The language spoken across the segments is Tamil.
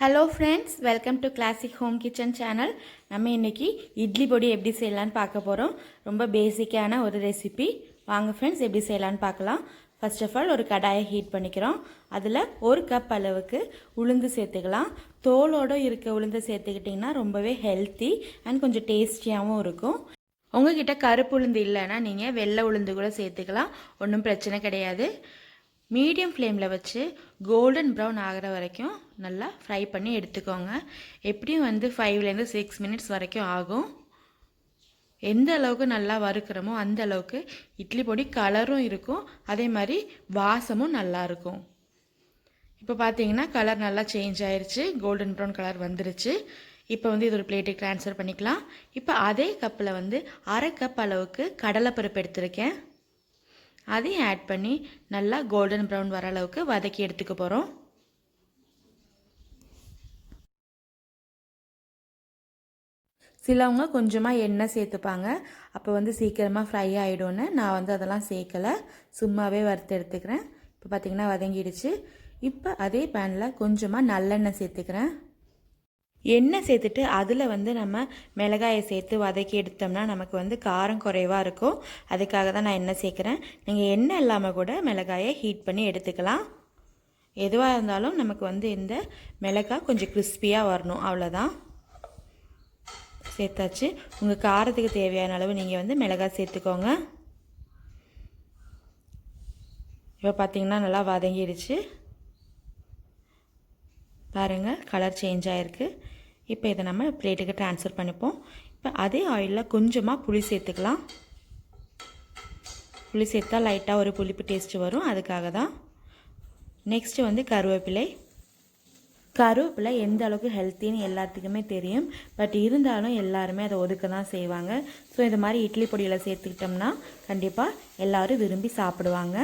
Hello friends, welcome to classic home kitchen channel. நம்ம இன்றைக்கி இட்லி பொடி எப்படி செய்யலான்னு பார்க்க போகிறோம். ரொம்ப பேசிக்கான ஒரு ரெசிபி. வாங்க ஃப்ரெண்ட்ஸ், எப்படி செய்யலான்னு பார்க்கலாம். ஃபர்ஸ்ட் ஆஃப் ஆல் ஒரு கடாயை ஹீட் பண்ணிக்கிறோம். அதில் ஒரு கப் அளவுக்கு உளுந்து சேர்த்துக்கலாம். தோலோடு இருக்க உளுந்து சேர்த்துக்கிட்டிங்கன்னா ரொம்பவே ஹெல்த்தி அண்ட் கொஞ்சம் டேஸ்டியாகவும் இருக்கும். உங்ககிட்ட கருப்பு உளுந்து இல்லைன்னா நீங்கள் வெள்ளை உளுந்து கூட சேர்த்துக்கலாம், ஒன்றும் பிரச்சனை கிடையாது. மீடியம் ஃப்ளேமில் வச்சு கோல்டன் ப்ரௌன் ஆகிற வரைக்கும் நல்லா ஃப்ரை பண்ணி எடுத்துக்கோங்க. எப்படியும் 5லேருந்து 6 மினிட்ஸ் வரைக்கும் ஆகும். எந்த அளவுக்கு நல்லா வறுக்கிறோமோ அந்த அளவுக்கு இட்லி பொடி கலரும் இருக்கும், அதே மாதிரி வாசமும் நல்லாயிருக்கும். இப்போ பார்த்தீங்கன்னா கலர் நல்லா சேஞ்ச் ஆயிடுச்சு, கோல்டன் ப்ரௌன் கலர் வந்துருச்சு. இப்போ இது ஒரு பிளேட்டுக்கு ட்ரான்ஸ்ஃபர் பண்ணிக்கலாம். இப்போ அதே கப்பில் 1/2 கப் அளவுக்கு கடலைப்பருப்பு எடுத்திருக்கேன். அதையும் ஆட் பண்ணி நல்லா கோல்டன் ப்ரௌன் வர அளவுக்கு வதக்கி எடுத்துக்க போகிறோம். சிலவங்க கொஞ்சமாக எண்ணெய் சேர்த்துப்பாங்க, அப்போ சீக்கிரமாக ஃப்ரை ஆகிடும்னு. நான் அதெல்லாம் சேர்க்கலை, சும்மாவே வறுத்து எடுத்துக்கிறேன். இப்போ பார்த்திங்கன்னா வதங்கிடுச்சு. இப்போ அதே பேனில் கொஞ்சமாக நல்லெண்ணெய் சேர்த்துக்கிறேன். எண்ணெய் சேர்த்துட்டு அதில் நம்ம மிளகாயை சேர்த்து வதக்கி எடுத்தோம்னா நமக்கு காரம் குறைவாக இருக்கும். அதுக்காக தான் நான் எண்ணெய் சேர்க்குறேன். நீங்கள் எண்ணெய் இல்லாமல் கூட மிளகாயை ஹீட் பண்ணி எடுத்துக்கலாம். எதுவாக இருந்தாலும் நமக்கு இந்த மிளகாய் கொஞ்சம் கிறிஸ்பியாக வரணும், அவ்வளோதான். சேர்த்தாச்சு. உங்கள் காரத்துக்கு தேவையான அளவு நீங்கள் மிளகாய் சேர்த்துக்கோங்க. இப்போ பார்த்திங்கன்னா நல்லா வதங்கிடுச்சு பாருங்கள், கலர் சேஞ்ச் ஆகிருக்கு. இப்போ இதை நம்ம பிளேட்டுக்கு ட்ரான்ஸ்ஃபர் பண்ணிப்போம். இப்போ அதே ஆயிலில் கொஞ்சமாக புளி சேர்த்துக்கலாம். புளி சேர்த்தா லைட்டாக ஒரு புளிப்பு டேஸ்ட்டு வரும், அதுக்காக தான். நெக்ஸ்ட்டு கருவேப்பிலை எந்த அளவுக்கு ஹெல்த்தின்னு எல்லாத்துக்குமே தெரியும். பட் இருந்தாலும் எல்லாருமே அதை ஒதுக்க தான் செய்வாங்க. ஸோ இது மாதிரி இட்லி பொடியில் சேர்த்துக்கிட்டோம்னா கண்டிப்பாக எல்லோரும் விரும்பி சாப்பிடுவாங்க.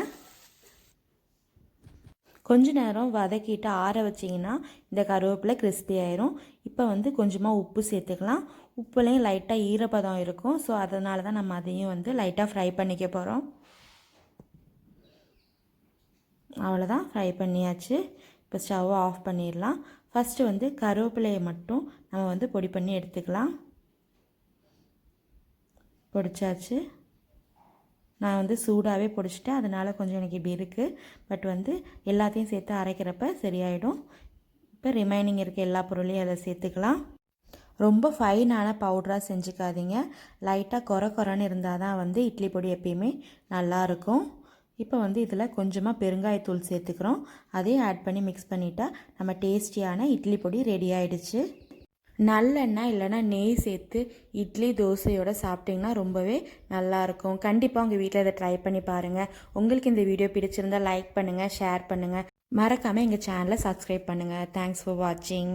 கொஞ்ச நேரம் வதக்கிட்டு ஆற வச்சிங்கன்னா இந்த கருவேப்பிலை கிறிஸ்பி ஆயிரும். இப்போ கொஞ்சமாக உப்பு சேர்த்துக்கலாம். உப்புலேயும் லைட்டாக ஈரப்பதம் இருக்கும், ஸோ அதனால தான் நம்ம அதையும் லைட்டாக ஃப்ரை பண்ணிக்க போகிறோம். அவ்வளோதான், ஃப்ரை பண்ணியாச்சு. இப்போ ஸ்டவ்வை ஆஃப் பண்ணிடலாம். ஃபஸ்ட்டு கருவேப்பிலையை மட்டும் நம்ம பொடி பண்ணி எடுத்துக்கலாம். பொடிச்சாச்சு. நான் சூடாகவே பொடிச்சிட்டேன், அதனால் கொஞ்சம் எனக்கு இப்படி இருக்குது. பட் எல்லாத்தையும் சேர்த்து அரைக்கிறப்ப சரியாயிடும். இப்போ ரிமைனிங் இருக்க எல்லா பொருளையும் அதை சேர்த்துக்கலாம். ரொம்ப ஃபைனான பவுடராக செஞ்சுக்காதீங்க. லைட்டாக குறைன்னு இருந்தால் தான் இட்லி பொடி எப்பயுமே நல்லாயிருக்கும். இப்போ இதில் கொஞ்சமாக பெருங்காயத்தூள் சேர்த்துக்கிறோம். அதையும் ஆட் பண்ணி மிக்ஸ் பண்ணிட்டா நம்ம டேஸ்டியான இட்லி பொடி ரெடி ஆகிடுச்சு. நல்லெண்ணெய் இல்லைன்னா நெய் சேர்த்து இட்லி தோசையோடு சாப்பிட்டிங்கன்னா ரொம்பவே நல்லாயிருக்கும். கண்டிப்பாக உங்கள் வீட்டில் இதை ட்ரை பண்ணி பாருங்கள். உங்களுக்கு இந்த வீடியோ பிடிச்சிருந்தால் லைக் பண்ணுங்கள், ஷேர் பண்ணுங்கள். மறக்காமல் எங்கள் சேனலை சப்ஸ்கிரைப் பண்ணுங்கள். தேங்க்ஸ் ஃபார் வாட்சிங்.